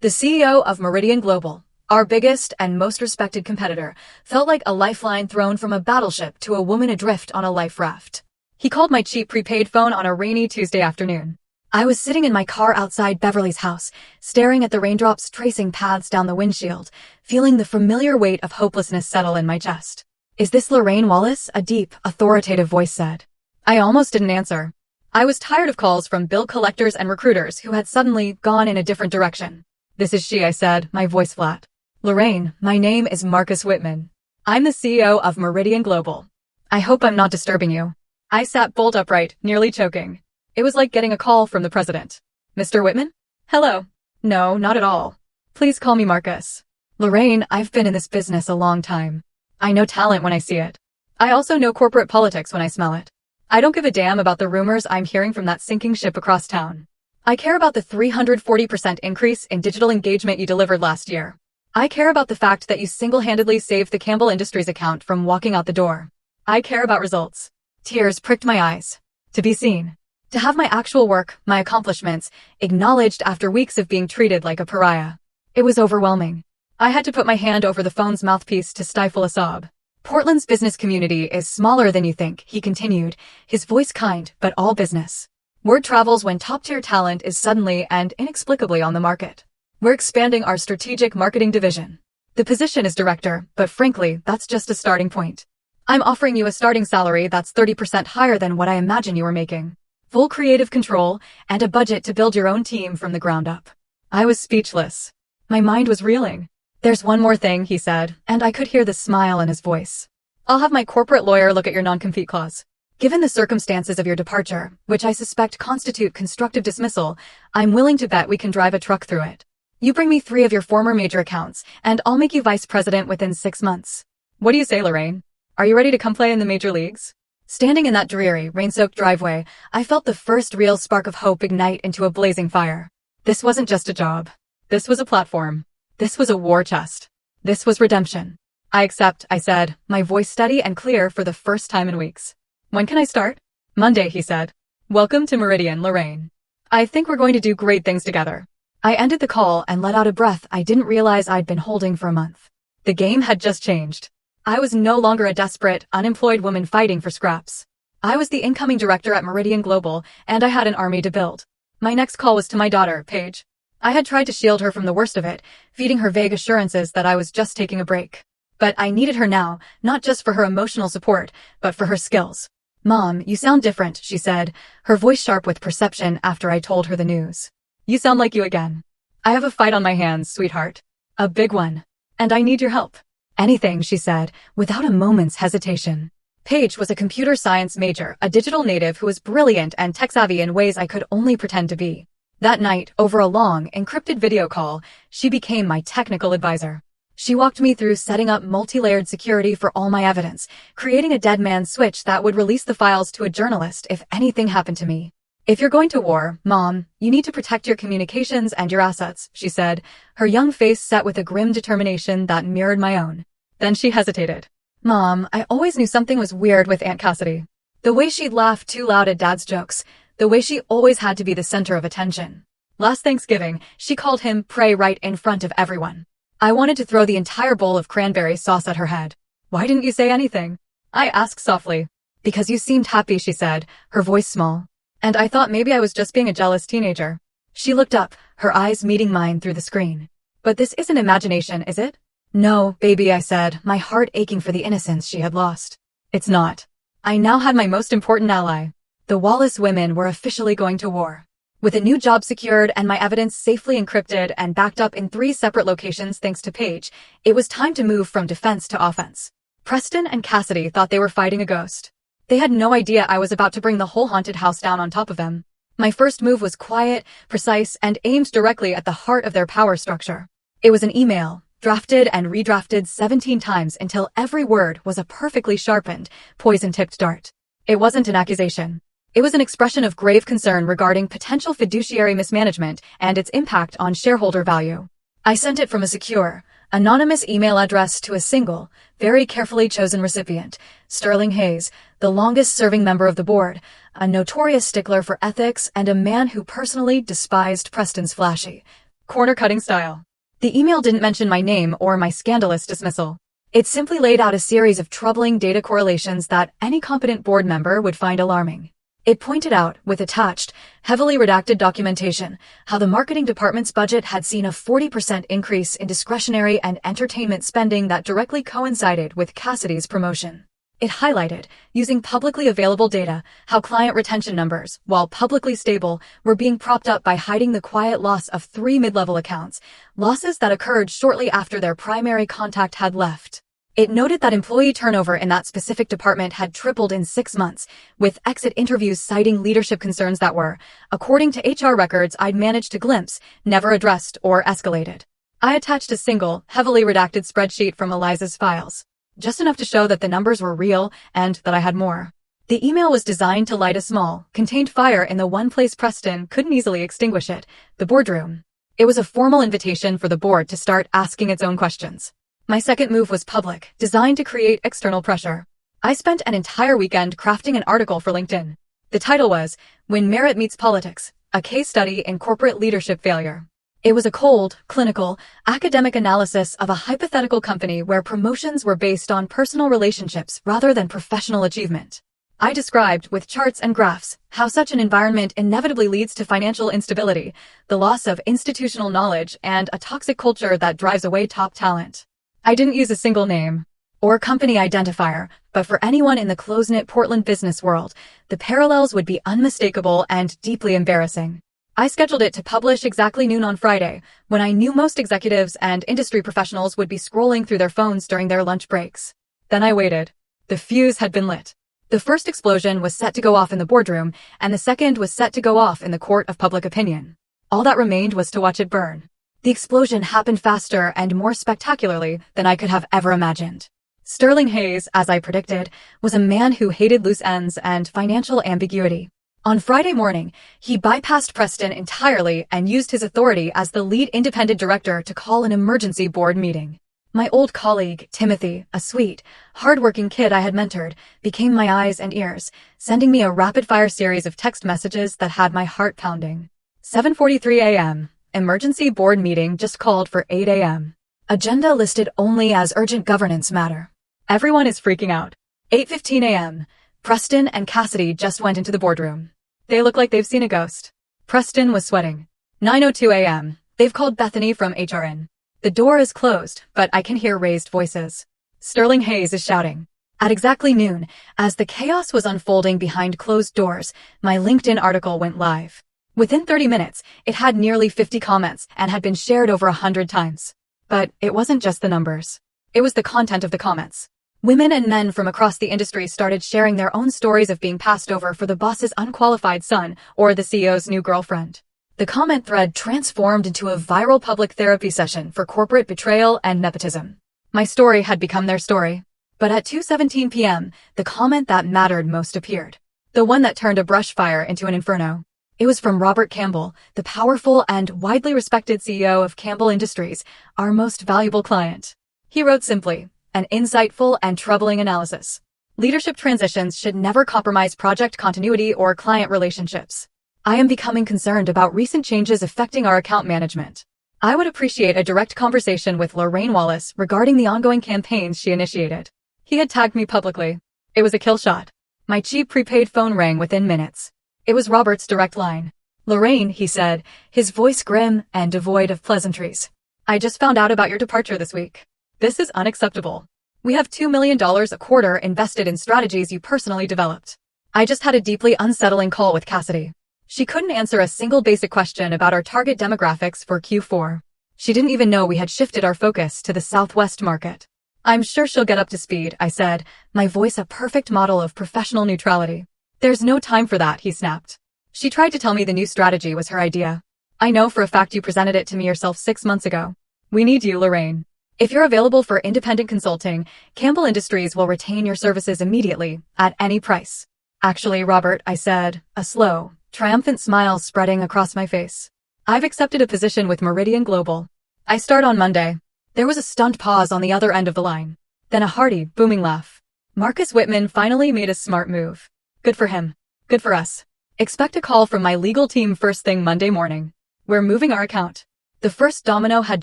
Speaker 1: the CEO of Meridian Global, our biggest and most respected competitor, felt like a lifeline thrown from a battleship to a woman adrift on a life raft. He called my cheap prepaid phone on a rainy Tuesday afternoon. I was sitting in my car outside Beverly's house, staring at the raindrops tracing paths down the windshield, feeling the familiar weight of hopelessness settle in my chest. Is this Lorraine Wallace? A deep, authoritative voice said. I almost didn't answer. I was tired of calls from bill collectors and recruiters who had suddenly gone in a different direction. This is she, I said, my voice flat. Lorraine, my name is Marcus Whitman. I'm the CEO of Meridian Global. I hope I'm not disturbing you. I sat bolt upright, nearly choking. It was like getting a call from the president. Mr. Whitman? Hello. No, not at all. Please call me Marcus. Lorraine, I've been in this business a long time. I know talent when I see it. I also know corporate politics when I smell it. I don't give a damn about the rumors I'm hearing from that sinking ship across town. I care about the 340% increase in digital engagement you delivered last year. I care about the fact that you single-handedly saved the Campbell Industries account from walking out the door. I care about results. Tears pricked my eyes. To be seen. To have my actual work, my accomplishments, acknowledged after weeks of being treated like a pariah. It was overwhelming. I had to put my hand over the phone's mouthpiece to stifle a sob. Portland's business community is smaller than you think, he continued, his voice kind, but all business. Word travels when top-tier talent is suddenly and inexplicably on the market. We're expanding our strategic marketing division. The position is director, but frankly, that's just a starting point. I'm offering you a starting salary that's 30% higher than what I imagine you were making. Full creative control, and a budget to build your own team from the ground up. I was speechless. My mind was reeling. There's one more thing, he said, and I could hear the smile in his voice. I'll have my corporate lawyer look at your non-compete clause. Given the circumstances of your departure, which I suspect constitute constructive dismissal, I'm willing to bet we can drive a truck through it. You bring me 3 of your former major accounts, and I'll make you vice president within 6 months. What do you say, Lorraine? Are you ready to come play in the major leagues? Standing in that dreary, rain-soaked driveway, I felt the first real spark of hope ignite into a blazing fire. This wasn't just a job. This was a platform. This was a war chest. This was redemption. I accept, I said, my voice steady and clear for the first time in weeks. When can I start? Monday, he said. Welcome to Meridian, Lorraine. I think we're going to do great things together. I ended the call and let out a breath I didn't realize I'd been holding for a month. The game had just changed. I was no longer a desperate, unemployed woman fighting for scraps. I was the incoming director at Meridian Global, and I had an army to build. My next call was to my daughter, Paige. I had tried to shield her from the worst of it, feeding her vague assurances that I was just taking a break. But I needed her now, not just for her emotional support, but for her skills. Mom, you sound different, she said, her voice sharp with perception after I told her the news. You sound like you again. I have a fight on my hands, sweetheart. A big one. And I need your help. Anything, she said, without a moment's hesitation. Paige was a computer science major, a digital native who was brilliant and tech-savvy in ways I could only pretend to be. That night, over a long, encrypted video call, she became my technical advisor. She walked me through setting up multi-layered security for all my evidence, creating a dead man's switch that would release the files to a journalist if anything happened to me. If you're going to war, Mom, you need to protect your communications and your assets, she said, her young face set with a grim determination that mirrored my own. Then she hesitated. Mom, I always knew something was weird with Aunt Cassidy. The way she'd laugh too loud at Dad's jokes, the way she always had to be the center of attention. Last Thanksgiving, she called him prey right in front of everyone. I wanted to throw the entire bowl of cranberry sauce at her head. Why didn't you say anything? I asked softly. Because you seemed happy, she said, her voice small. And I thought maybe I was just being a jealous teenager. She looked up, her eyes meeting mine through the screen. But this isn't imagination, is it? No, baby, I said, my heart aching for the innocence she had lost. It's not. I now had my most important ally. The Wallace women were officially going to war. With a new job secured and my evidence safely encrypted and backed up in 3 separate locations thanks to Paige, it was time to move from defense to offense. Preston and Cassidy thought they were fighting a ghost. They had no idea I was about to bring the whole haunted house down on top of them. My first move was quiet, precise, and aimed directly at the heart of their power structure. It was an email, drafted and redrafted 17 times until every word was a perfectly sharpened, poison-tipped dart. It wasn't an accusation. It was an expression of grave concern regarding potential fiduciary mismanagement and its impact on shareholder value. I sent it from a secure, anonymous email address to a single, very carefully chosen recipient, Sterling Hayes, the longest-serving member of the board, a notorious stickler for ethics and a man who personally despised Preston's flashy, corner-cutting style. The email didn't mention my name or my scandalous dismissal. It simply laid out a series of troubling data correlations that any competent board member would find alarming. It pointed out, with attached, heavily redacted documentation, how the marketing department's budget had seen a 40% increase in discretionary and entertainment spending that directly coincided with Cassidy's promotion. It highlighted, using publicly available data, how client retention numbers, while publicly stable, were being propped up by hiding the quiet loss of 3 mid-level accounts, losses that occurred shortly after their primary contact had left. It noted that employee turnover in that specific department had tripled in 6 months, with exit interviews citing leadership concerns that were, according to HR records I'd managed to glimpse, never addressed or escalated. I attached a single, heavily redacted spreadsheet from Eliza's files, just enough to show that the numbers were real and that I had more. The email was designed to light a small, contained fire in the one place Preston couldn't easily extinguish it, the boardroom. It was a formal invitation for the board to start asking its own questions. My second move was public, designed to create external pressure. I spent an entire weekend crafting an article for LinkedIn. The title was, When Merit Meets Politics, a case study in corporate leadership failure. It was a cold, clinical, academic analysis of a hypothetical company where promotions were based on personal relationships rather than professional achievement. I described, with charts and graphs, how such an environment inevitably leads to financial instability, the loss of institutional knowledge, and a toxic culture that drives away top talent. I didn't use a single name or company identifier, but for anyone in the close-knit Portland business world, the parallels would be unmistakable and deeply embarrassing. I scheduled it to publish exactly noon on Friday, when I knew most executives and industry professionals would be scrolling through their phones during their lunch breaks. Then I waited. The fuse had been lit. The first explosion was set to go off in the boardroom, and the second was set to go off in the court of public opinion. All that remained was to watch it burn. The explosion happened faster and more spectacularly than I could have ever imagined. Sterling Hayes, as I predicted, was a man who hated loose ends and financial ambiguity. On Friday morning, he bypassed Preston entirely and used his authority as the lead independent director to call an emergency board meeting. My old colleague, Timothy, a sweet, hard-working kid I had mentored, became my eyes and ears, sending me a rapid-fire series of text messages that had my heart pounding. 7:43 a.m. Emergency board meeting just called for 8 a.m. Agenda listed only as urgent governance matter. Everyone is freaking out. 8:15 a.m. Preston and Cassidy just went into the boardroom. They look like they've seen a ghost. Preston was sweating. 9:02 a.m. They've called Bethany from HR in. The door is closed, but I can hear raised voices. Sterling Hayes is shouting. At exactly noon, as the chaos was unfolding behind closed doors, my LinkedIn article went live. Within 30 minutes, it had nearly 50 comments and had been shared over 100 times. But it wasn't just the numbers. It was the content of the comments. Women and men from across the industry started sharing their own stories of being passed over for the boss's unqualified son or the CEO's new girlfriend. The comment thread transformed into a viral public therapy session for corporate betrayal and nepotism. My story had become their story. But at 2:17 p.m., the comment that mattered most appeared. The one that turned a brush fire into an inferno. It was from Robert Campbell, the powerful and widely respected CEO of Campbell Industries, our most valuable client. He wrote simply, an insightful and troubling analysis. Leadership transitions should never compromise project continuity or client relationships. I am becoming concerned about recent changes affecting our account management. I would appreciate a direct conversation with Lorraine Wallace regarding the ongoing campaigns she initiated. He had tagged me publicly. It was a kill shot. My cheap prepaid phone rang within minutes. It was Robert's direct line. Lorraine, he said, his voice grim and devoid of pleasantries. I just found out about your departure this week. This is unacceptable. We have $2 million a quarter invested in strategies you personally developed. I just had a deeply unsettling call with Cassidy. She couldn't answer a single basic question about our target demographics for Q4. She didn't even know we had shifted our focus to the Southwest market. I'm sure she'll get up to speed, I said, my voice a perfect model of professional neutrality. There's no time for that, he snapped. She tried to tell me the new strategy was her idea. I know for a fact you presented it to me yourself 6 months ago. We need you, Lorraine. If you're available for independent consulting, Campbell Industries will retain your services immediately, at any price. Actually, Robert, I said, a slow, triumphant smile spreading across my face. I've accepted a position with Meridian Global. I start on Monday. There was a stunned pause on the other end of the line. Then a hearty, booming laugh. Marcus Whitman finally made a smart move. Good for him. Good for us. Expect a call from my legal team first thing Monday morning. We're moving our account. The first domino had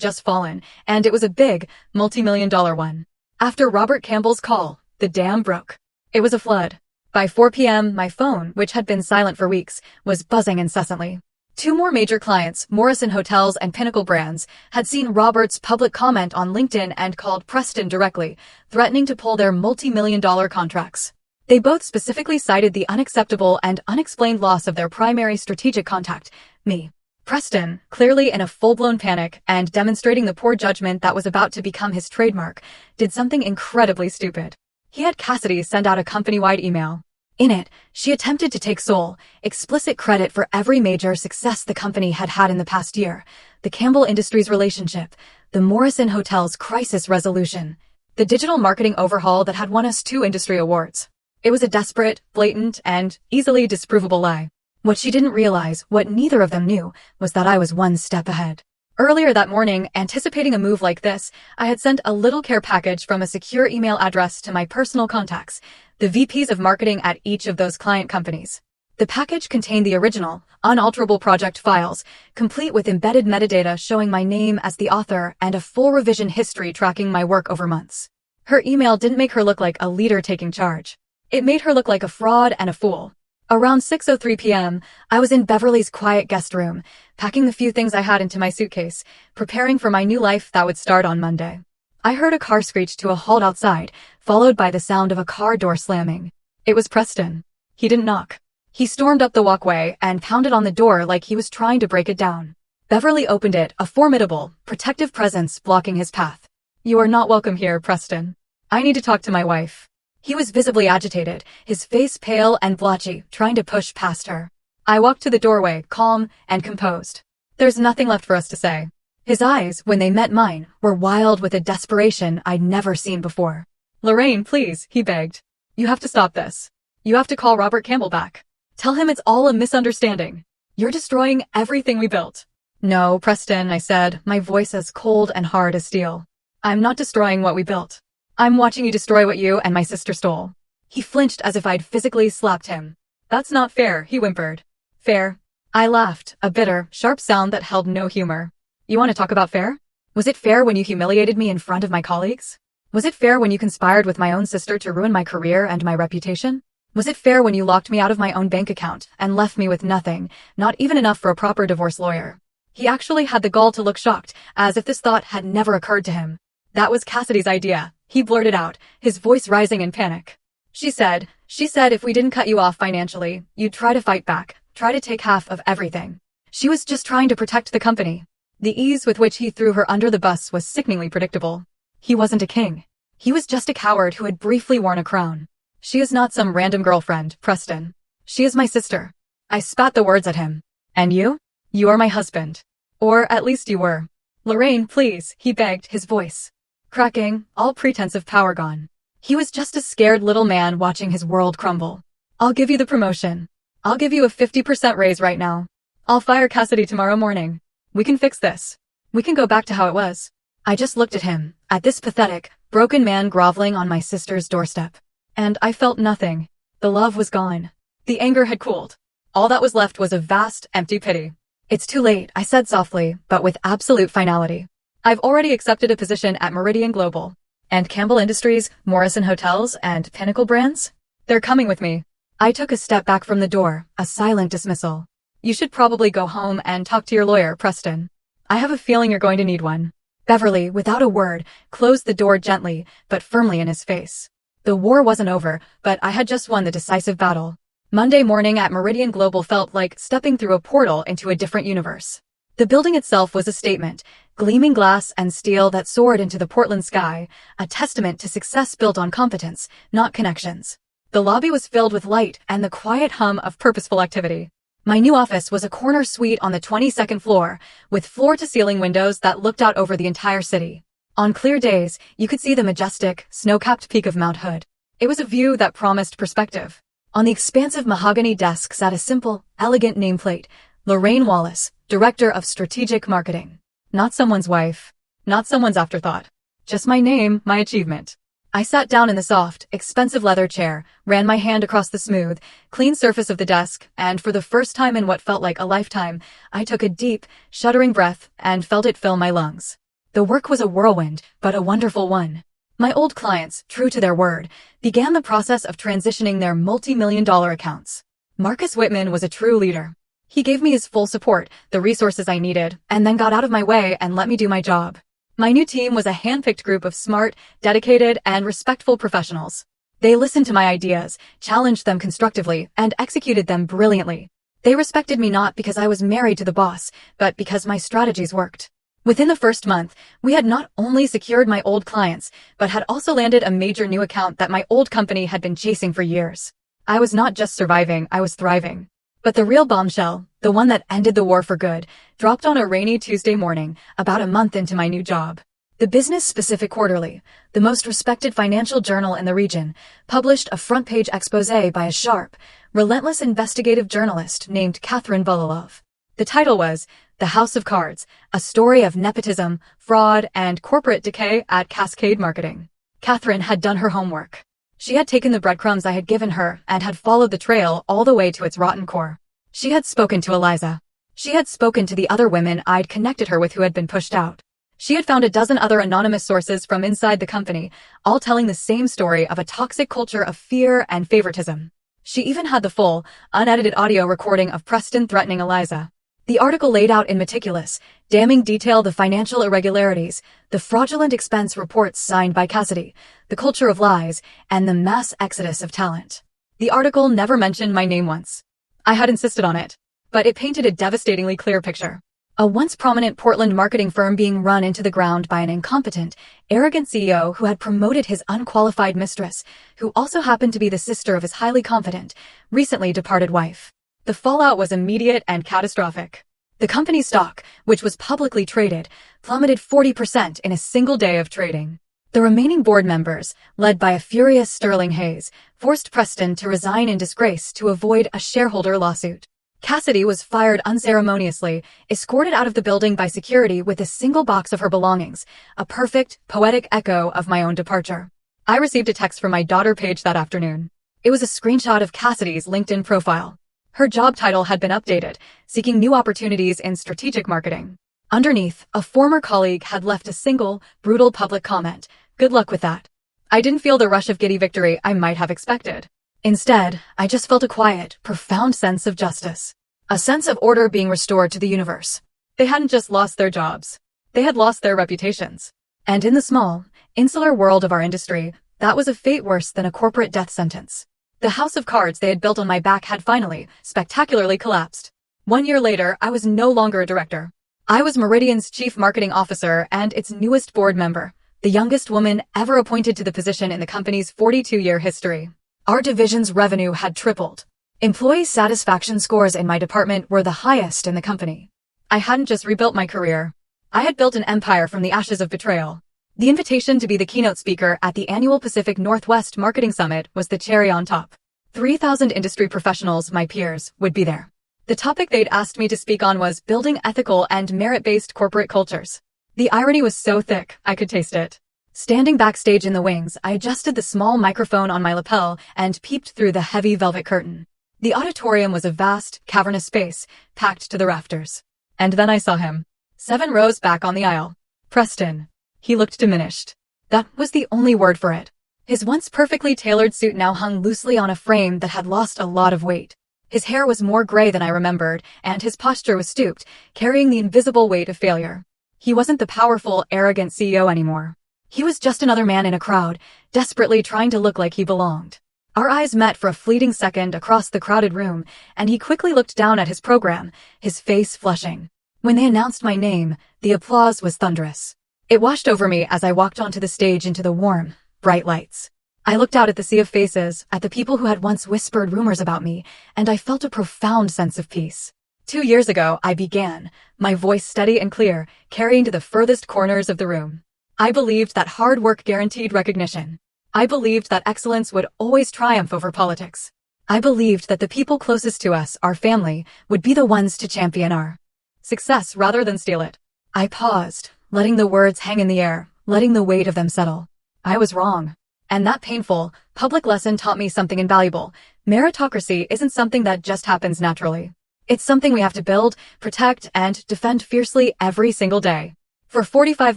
Speaker 1: just fallen, and it was a big, multi-million-dollar one. After Robert Campbell's call, the dam broke. It was a flood. By 4 p.m., my phone, which had been silent for weeks, was buzzing incessantly. 2 more major clients, Morrison Hotels and Pinnacle Brands, had seen Robert's public comment on LinkedIn and called Preston directly, threatening to pull their multi-million-dollar contracts. They both specifically cited the unacceptable and unexplained loss of their primary strategic contact, me. Preston, clearly in a full-blown panic and demonstrating the poor judgment that was about to become his trademark, did something incredibly stupid. He had Cassidy send out a company-wide email. In it, she attempted to take sole, explicit credit for every major success the company had had in the past year, the Campbell Industries relationship, the Morrison Hotels crisis resolution, the digital marketing overhaul that had won us 2 industry awards. It was a desperate, blatant, and easily disprovable lie. What she didn't realize, what neither of them knew, was that I was one step ahead. Earlier that morning, anticipating a move like this, I had sent a little care package from a secure email address to my personal contacts, the VPs of marketing at each of those client companies. The package contained the original, unalterable project files, complete with embedded metadata showing my name as the author and a full revision history tracking my work over months. Her email didn't make her look like a leader taking charge. It made her look like a fraud and a fool. Around 6:03 p.m., I was in Beverly's quiet guest room, packing the few things I had into my suitcase, preparing for my new life that would start on Monday. I heard a car screech to a halt outside, followed by the sound of a car door slamming. It was Preston. He didn't knock. He stormed up the walkway and pounded on the door like he was trying to break it down. Beverly opened it, a formidable, protective presence blocking his path. You are not welcome here, Preston. I need to talk to my wife. He was visibly agitated, his face pale and blotchy, trying to push past her. I walked to the doorway, calm and composed. There's nothing left for us to say. His eyes, when they met mine, were wild with a desperation I'd never seen before. Lorraine, please, he begged. You have to stop this. You have to call Robert Campbell back. Tell him it's all a misunderstanding. You're destroying everything we built. No, Preston, I said, my voice as cold and hard as steel. I'm not destroying what we built. I'm watching you destroy what you and my sister stole. He flinched as if I'd physically slapped him. That's not fair, he whimpered. Fair? I laughed, a bitter, sharp sound that held no humor. You want to talk about fair? Was it fair when you humiliated me in front of my colleagues? Was it fair when you conspired with my own sister to ruin my career and my reputation? Was it fair when you locked me out of my own bank account and left me with nothing, not even enough for a proper divorce lawyer? He actually had the gall to look shocked, as if this thought had never occurred to him. That was Cassidy's idea, he blurted out, his voice rising in panic. She said if we didn't cut you off financially, you'd try to fight back, try to take half of everything. She was just trying to protect the company. The ease with which he threw her under the bus was sickeningly predictable. He wasn't a king. He was just a coward who had briefly worn a crown. She is not some random girlfriend, Preston. She is my sister. I spat the words at him. And you? You are my husband. Or at least you were. Lorraine, please, he begged, his voice cracking, all pretense of power gone. He was just a scared little man watching his world crumble. I'll give you the promotion. I'll give you a 50% raise right now. I'll fire Cassidy tomorrow morning. We can fix this. We can go back to how it was. I just looked at him, at this pathetic, broken man groveling on my sister's doorstep. And I felt nothing. The love was gone. The anger had cooled. All that was left was a vast, empty pity. It's too late, I said softly, but with absolute finality. I've already accepted a position at Meridian Global. And Campbell Industries, Morrison Hotels, and Pinnacle Brands? They're coming with me. I took a step back from the door, a silent dismissal. You should probably go home and talk to your lawyer, Preston. I have a feeling you're going to need one. Beverly, without a word, closed the door gently, but firmly in his face. The war wasn't over, but I had just won the decisive battle. Monday morning at Meridian Global felt like stepping through a portal into a different universe. The building itself was a statement, gleaming glass and steel that soared into the Portland sky, a testament to success built on competence, not connections. The lobby was filled with light and the quiet hum of purposeful activity. My new office was a corner suite on the 22nd floor, with floor-to-ceiling windows that looked out over the entire city. On clear days, you could see the majestic, snow-capped peak of Mount Hood. It was a view that promised perspective. On the expansive mahogany desk sat a simple, elegant nameplate, Lorraine Wallace, Director of Strategic Marketing. Not someone's wife. Not someone's afterthought. Just my name, my achievement. I sat down in the soft, expensive leather chair, ran my hand across the smooth, clean surface of the desk, and for the first time in what felt like a lifetime, I took a deep, shuddering breath and felt it fill my lungs. The work was a whirlwind, but a wonderful one. My old clients, true to their word, began the process of transitioning their multi-million-dollar accounts. Marcus Whitman was a true leader. He gave me his full support, the resources I needed, and then got out of my way and let me do my job. My new team was a hand-picked group of smart, dedicated, and respectful professionals. They listened to my ideas, challenged them constructively, and executed them brilliantly. They respected me not because I was married to the boss, but because my strategies worked. Within the first month, we had not only secured my old clients, but had also landed a major new account that my old company had been chasing for years. I was not just surviving, I was thriving. But the real bombshell, the one that ended the war for good, dropped on a rainy Tuesday morning, about a month into my new job. The Business-Specific Quarterly, the most respected financial journal in the region, published a front-page exposé by a sharp, relentless investigative journalist named Catherine Bulalov. The title was The House of Cards, a story of nepotism, fraud, and corporate decay at Cascade Marketing. Catherine had done her homework. She had taken the breadcrumbs I had given her and had followed the trail all the way to its rotten core. She had spoken to Eliza. She had spoken to the other women I'd connected her with who had been pushed out. She had found a dozen other anonymous sources from inside the company, all telling the same story of a toxic culture of fear and favoritism. She even had the full, unedited audio recording of Preston threatening Eliza. The article laid out in meticulous, damning detail the financial irregularities, the fraudulent expense reports signed by Cassidy, the culture of lies, and the mass exodus of talent. The article never mentioned my name once. I had insisted on it, but it painted a devastatingly clear picture. A once prominent Portland marketing firm being run into the ground by an incompetent, arrogant CEO who had promoted his unqualified mistress, who also happened to be the sister of his highly confident, recently departed wife. The fallout was immediate and catastrophic. The company's stock, which was publicly traded, plummeted 40% in a single day of trading. The remaining board members, led by a furious Sterling Hayes, forced Preston to resign in disgrace to avoid a shareholder lawsuit. Cassidy was fired unceremoniously, escorted out of the building by security with a single box of her belongings, a perfect, poetic echo of my own departure. I received a text from my daughter Paige that afternoon. It was a screenshot of Cassidy's LinkedIn profile. Her job title had been updated, seeking new opportunities in strategic marketing. Underneath, a former colleague had left a single, brutal public comment. Good luck with that. I didn't feel the rush of giddy victory I might have expected. Instead, I just felt a quiet, profound sense of justice. A sense of order being restored to the universe. They hadn't just lost their jobs. They had lost their reputations. And in the small, insular world of our industry, that was a fate worse than a corporate death sentence. The house of cards they had built on my back had finally, spectacularly collapsed. 1 year later, I was no longer a director. I was Meridian's chief marketing officer and its newest board member, the youngest woman ever appointed to the position in the company's 42-year history. Our division's revenue had tripled. Employee satisfaction scores in my department were the highest in the company. I hadn't just rebuilt my career. I had built an empire from the ashes of betrayal. The invitation to be the keynote speaker at the annual Pacific Northwest Marketing Summit was the cherry on top. 3,000 industry professionals, my peers, would be there. The topic they'd asked me to speak on was building ethical and merit-based corporate cultures. The irony was so thick, I could taste it. Standing backstage in the wings, I adjusted the small microphone on my lapel and peeped through the heavy velvet curtain. The auditorium was a vast, cavernous space, packed to the rafters. And then I saw him. 7 rows back on the aisle. Preston. He looked diminished. That was the only word for it. His once perfectly tailored suit now hung loosely on a frame that had lost a lot of weight. His hair was more gray than I remembered, and his posture was stooped, carrying the invisible weight of failure. He wasn't the powerful, arrogant CEO anymore. He was just another man in a crowd, desperately trying to look like he belonged. Our eyes met for a fleeting second across the crowded room, and he quickly looked down at his program, his face flushing. When they announced my name, the applause was thunderous. It washed over me as I walked onto the stage into the warm, bright lights. I looked out at the sea of faces, at the people who had once whispered rumors about me, and I felt a profound sense of peace. 2 years ago, I began, my voice steady and clear, carrying to the furthest corners of the room. I believed that hard work guaranteed recognition. I believed that excellence would always triumph over politics. I believed that the people closest to us, our family, would be the ones to champion our success rather than steal it. I paused, letting the words hang in the air, letting the weight of them settle. I was wrong. And that painful, public lesson taught me something invaluable. Meritocracy isn't something that just happens naturally. It's something we have to build, protect, and defend fiercely every single day. For 45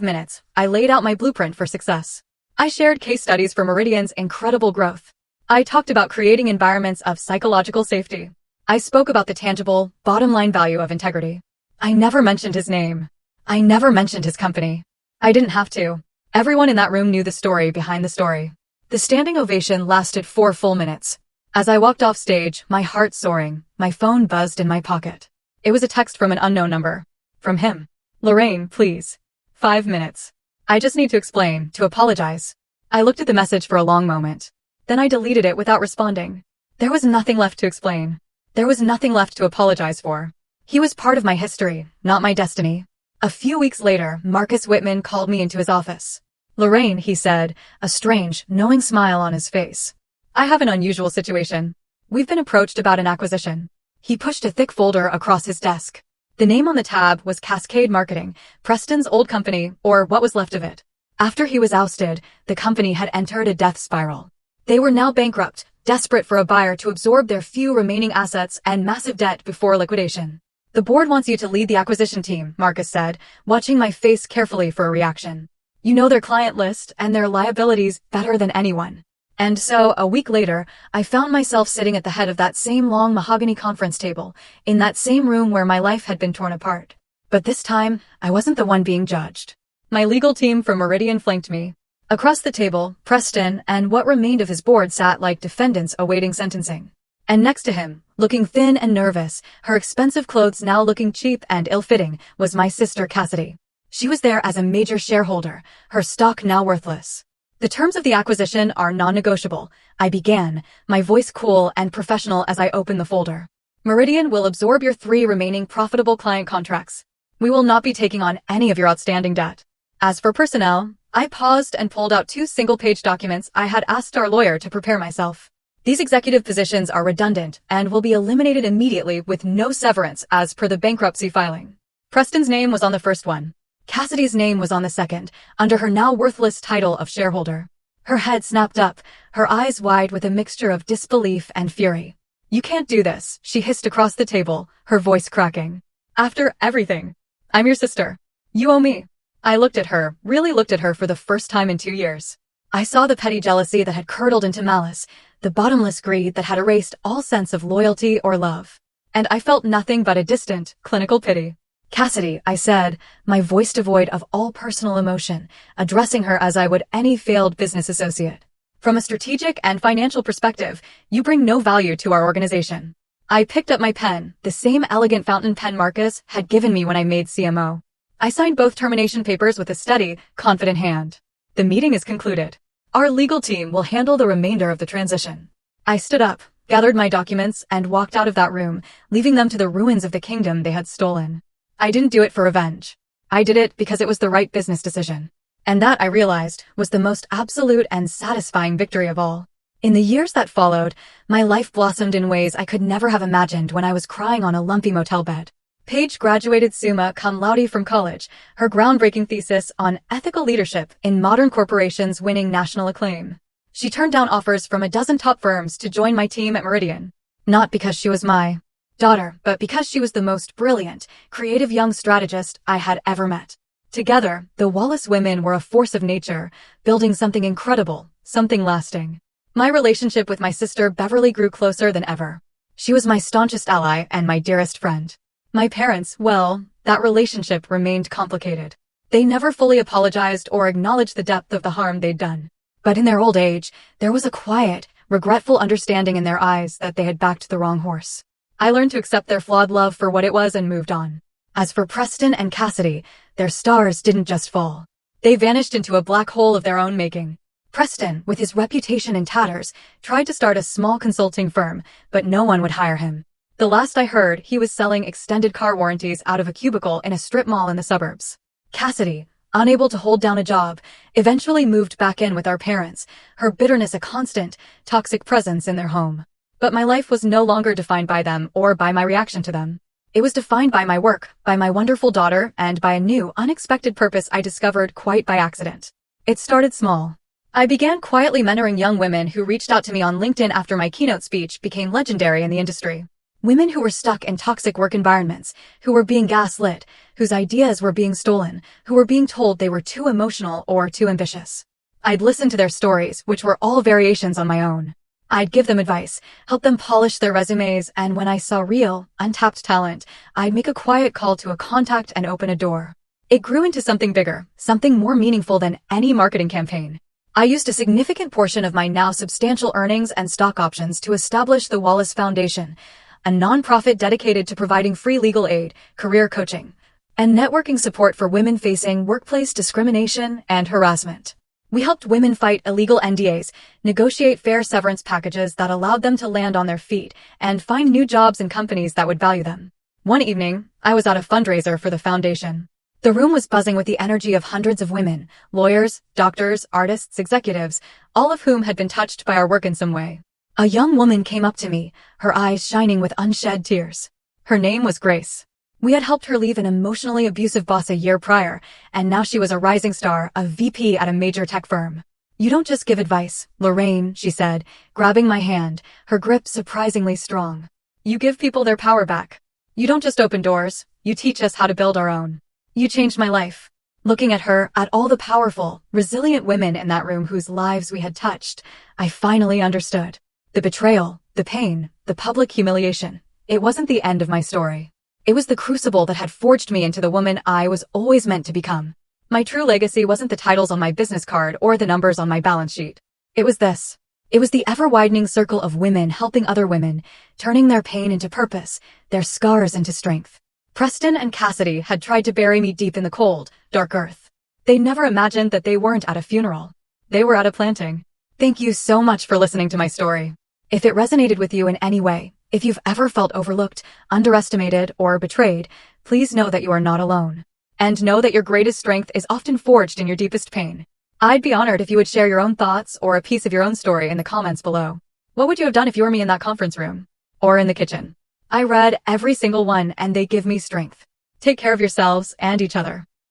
Speaker 1: minutes, I laid out my blueprint for success. I shared case studies for Meridian's incredible growth. I talked about creating environments of psychological safety. I spoke about the tangible, bottom-line value of integrity. I never mentioned his name. I never mentioned his company. I didn't have to. Everyone in that room knew the story behind the story. The standing ovation lasted 4 full minutes. As I walked off stage, my heart soaring, my phone buzzed in my pocket. It was a text from an unknown number. From him. Lorraine, please. 5 minutes. I just need to explain, to apologize. I looked at the message for a long moment. Then I deleted it without responding. There was nothing left to explain. There was nothing left to apologize for. He was part of my history, not my destiny. A few weeks later, Marcus Whitman called me into his office. Lorraine, he said, a strange, knowing smile on his face. I have an unusual situation. We've been approached about an acquisition. He pushed a thick folder across his desk. The name on the tab was Cascade Marketing, Preston's old company, or what was left of it. After he was ousted, the company had entered a death spiral. They were now bankrupt, desperate for a buyer to absorb their few remaining assets and massive debt before liquidation. The board wants you to lead the acquisition team, Marcus said, watching my face carefully for a reaction. You know their client list and their liabilities better than anyone. And so, a week later, I found myself sitting at the head of that same long mahogany conference table, in that same room where my life had been torn apart. But this time, I wasn't the one being judged. My legal team from Meridian flanked me. Across the table, Preston and what remained of his board sat like defendants awaiting sentencing. And next to him, looking thin and nervous, her expensive clothes now looking cheap and ill-fitting, was my sister Cassidy. She was there as a major shareholder, her stock now worthless. The terms of the acquisition are non-negotiable, I began, my voice cool and professional as I opened the folder. Meridian will absorb your 3 remaining profitable client contracts. We will not be taking on any of your outstanding debt. As for personnel, I paused and pulled out 2 single-page documents I had asked our lawyer to prepare myself. These executive positions are redundant and will be eliminated immediately with no severance as per the bankruptcy filing. Preston's name was on the first one. Cassidy's name was on the second, under her now worthless title of shareholder. Her head snapped up, her eyes wide with a mixture of disbelief and fury. You can't do this, she hissed across the table, her voice cracking. After everything. I'm your sister. You owe me. I looked at her, really looked at her for the first time in 2 years. I saw the petty jealousy that had curdled into malice, the bottomless greed that had erased all sense of loyalty or love. And I felt nothing but a distant, clinical pity. Cassidy, I said, my voice devoid of all personal emotion, addressing her as I would any failed business associate. From a strategic and financial perspective, you bring no value to our organization. I picked up my pen, the same elegant fountain pen Marcus had given me when I made CMO. I signed both termination papers with a steady, confident hand. The meeting is concluded. Our legal team will handle the remainder of the transition. I stood up, gathered my documents, and walked out of that room, leaving them to the ruins of the kingdom they had stolen. I didn't do it for revenge. I did it because it was the right business decision. And that, I realized, was the most absolute and satisfying victory of all. In the years that followed, my life blossomed in ways I could never have imagined when I was crying on a lumpy motel bed. Paige graduated summa cum laude from college, her groundbreaking thesis on ethical leadership in modern corporations winning national acclaim. She turned down offers from a dozen top firms to join my team at Meridian. Not because she was my daughter, but because she was the most brilliant, creative young strategist I had ever met. Together, the Wallace women were a force of nature, building something incredible, something lasting. My relationship with my sister Beverly grew closer than ever. She was my staunchest ally and my dearest friend. My parents, well, that relationship remained complicated. They never fully apologized or acknowledged the depth of the harm they'd done. But in their old age, there was a quiet, regretful understanding in their eyes that they had backed the wrong horse. I learned to accept their flawed love for what it was and moved on. As for Preston and Cassidy, their stars didn't just fall. They vanished into a black hole of their own making. Preston, with his reputation in tatters, tried to start a small consulting firm, but no one would hire him. The last I heard, he was selling extended car warranties out of a cubicle in a strip mall in the suburbs. Cassidy, unable to hold down a job, eventually moved back in with our parents, her bitterness a constant, toxic presence in their home. But my life was no longer defined by them or by my reaction to them. It was defined by my work, by my wonderful daughter, and by a new, unexpected purpose I discovered quite by accident. It started small. I began quietly mentoring young women who reached out to me on LinkedIn after my keynote speech became legendary in the industry. Women who were stuck in toxic work environments, who were being gaslit, whose ideas were being stolen, who were being told they were too emotional or too ambitious. I'd listen to their stories, which were all variations on my own. I'd give them advice, help them polish their resumes, and when I saw real, untapped talent, I'd make a quiet call to a contact and open a door. It grew into something bigger, something more meaningful than any marketing campaign. I used a significant portion of my now substantial earnings and stock options to establish the Wallace Foundation, a nonprofit dedicated to providing free legal aid, career coaching, and networking support for women facing workplace discrimination and harassment. We helped women fight illegal NDAs, negotiate fair severance packages that allowed them to land on their feet, and find new jobs in companies that would value them. One evening, I was at a fundraiser for the foundation. The room was buzzing with the energy of hundreds of women, lawyers, doctors, artists, executives, all of whom had been touched by our work in some way. A young woman came up to me, her eyes shining with unshed tears. Her name was Grace. We had helped her leave an emotionally abusive boss a year prior, and now she was a rising star, a VP at a major tech firm. "You don't just give advice, Lorraine," she said, grabbing my hand, her grip surprisingly strong. "You give people their power back. You don't just open doors, you teach us how to build our own. You changed my life." Looking at her, at all the powerful, resilient women in that room whose lives we had touched, I finally understood. The betrayal, the pain, the public humiliation. It wasn't the end of my story. It was the crucible that had forged me into the woman I was always meant to become. My true legacy wasn't the titles on my business card or the numbers on my balance sheet. It was this. It was the ever-widening circle of women helping other women, turning their pain into purpose, their scars into strength. Preston and Cassidy had tried to bury me deep in the cold, dark earth. They never imagined that they weren't at a funeral. They were at a planting. Thank you so much for listening to my story. If it resonated with you in any way, if you've ever felt overlooked, underestimated, or betrayed, please know that you are not alone. And know that your greatest strength is often forged in your deepest pain. I'd be honored if you would share your own thoughts or a piece of your own story in the comments below. What would you have done if you were me in that conference room? Or in the kitchen? I read every single one and they give me strength. Take care of yourselves and each other.